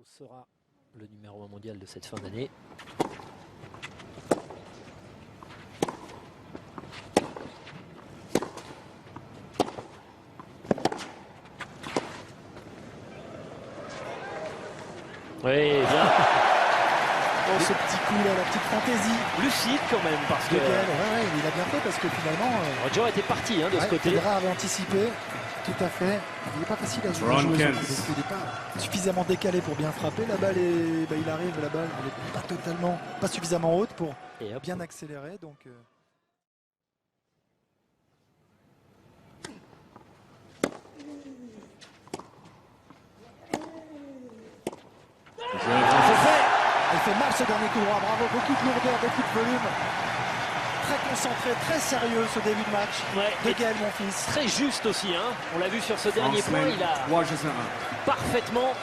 Sera le numéro 1 mondial de cette fin d'année. Oui, bien. Oh, ce petit coup là, la petite fantaisie. Lucide quand même, parce que Ouais, il a bien fait parce que finalement Roger était parti de ce côté. Federer avait anticipé, tout à fait. Il n'est pas facile à jouer, parce qu'il n'est pas suffisamment décalé pour bien frapper. La balle est, il arrive, la balle elle n'est pas suffisamment haute pour bien accélérer. Donc elle fait mal ce dernier coup droit, bravo, beaucoup de lourdeur, beaucoup de volume. Très concentré, très sérieux ce début de match de Gaël Monfils. Très juste aussi, on l'a vu sur ce dernier point, il a parfaitement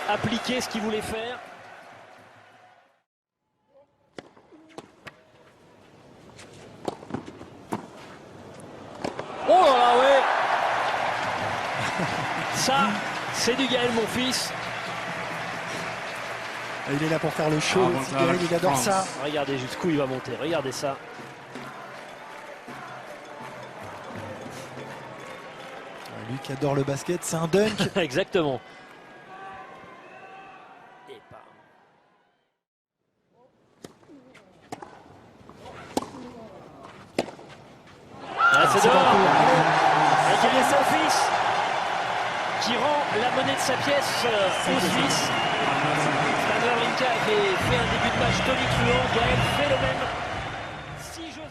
appliqué ce qu'il voulait faire. Oh là là, ouais. Ça, c'est du Gaël Monfils. Il est là pour faire le show, Gaël, il adore ça. Regardez jusqu'où il va monter, regardez ça. Lui qui adore le basket, c'est un dunk. Exactement. Et bam. Ah, c'est dehors. Et Gaël Monfils qui rend la monnaie de sa pièce aux Suisses. Wawrinka avait fait un début de match tonitruant, Gaël fait le même. 6 jeux à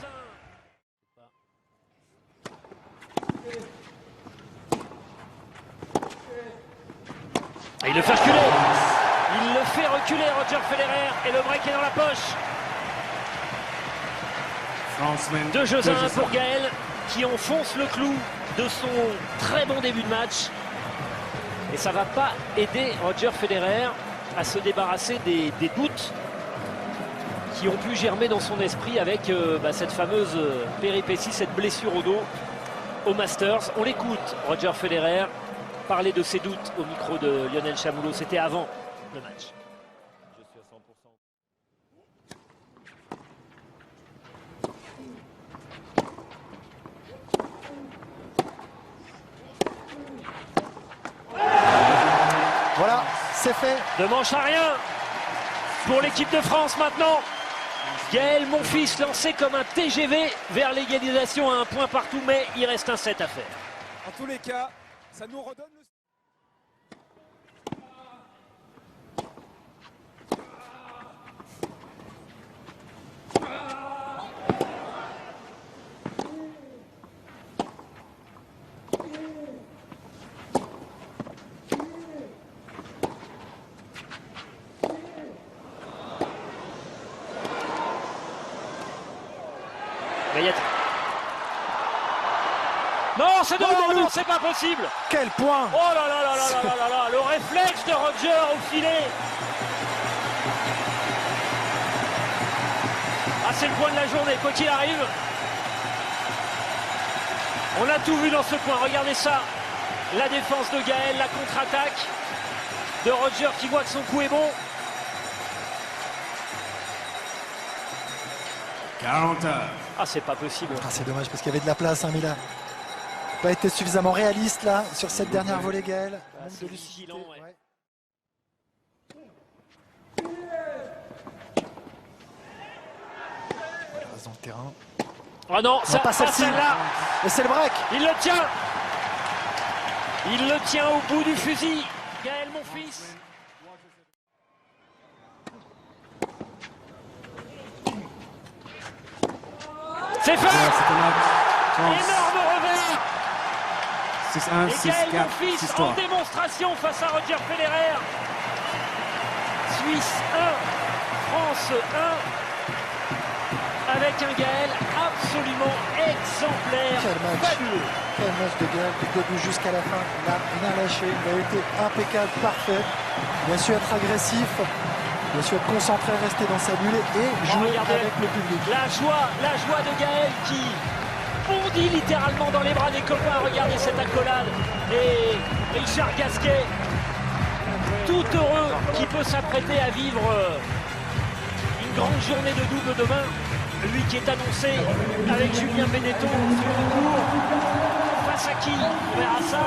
1. Il le fait reculer. Il le fait reculer, Roger Federer, et le break est dans la poche. 2 jeux à 1 pour Gaël, qui enfonce le clou de son très bon début de match. Et ça ne va pas aider Roger Federer à se débarrasser des doutes qui ont pu germer dans son esprit avec cette fameuse péripétie, cette blessure au dos au Masters. On l'écoute, Roger Federer, parler de ses doutes au micro de Lionel Chamoulot. C'était avant le match. Je suis à 100%. Voilà, c'est fait. De manche à rien pour l'équipe de France maintenant. Gaël Monfils lancé comme un TGV vers l'égalisation à un point partout, mais il reste un set à faire. En tous les cas, ça nous redonne le... Non, c'est dehors, non, c'est pas possible. Quel point! Oh là là là là là là là, le réflexe de Roger au filet. Ah, c'est le point de la journée, quoi qu'il arrive. On a tout vu dans ce point, regardez ça. La défense de Gaël, la contre-attaque de Roger qui voit que son coup est bon. 40 heures. Ah, c'est pas possible. Ah, c'est dommage parce qu'il y avait de la place, mais il n'a pas été suffisamment réaliste là sur cette dernière volée, Gaël. De lucidité. Ouais. Dans le terrain. Oh non, ça pas celle-là. Et c'est le break. Il le tient. Il le tient au bout du fusil. Gaël Monfils. C'est fait. Énorme revers. 6-1, Et Gaël 6-4, Monfils 6-3. en démonstration face à Roger Federer. Suisse 1, France 1. Avec un Gaël absolument exemplaire. Quel match. Fabuleux. Quel match de Gaël du début jusqu'à la fin. Il n'a rien lâché. Il a été impeccable, parfait. Il a su être agressif. Il a su être concentré, rester dans sa bulle et jouer avec le public. La joie de Gaël qui bondit littéralement dans les bras des copains. Regardez cette accolade. Et Richard Gasquet, tout heureux qui peut s'apprêter à vivre une grande journée de double demain. Lui qui est annoncé avec Julien Benetton sur le cours. Face à qui? On verra ça.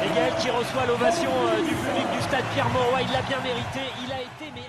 Et Gaël qui reçoit l'ovation du public du stade Pierre-Mauroy. Il l'a bien mérité. Il a été mais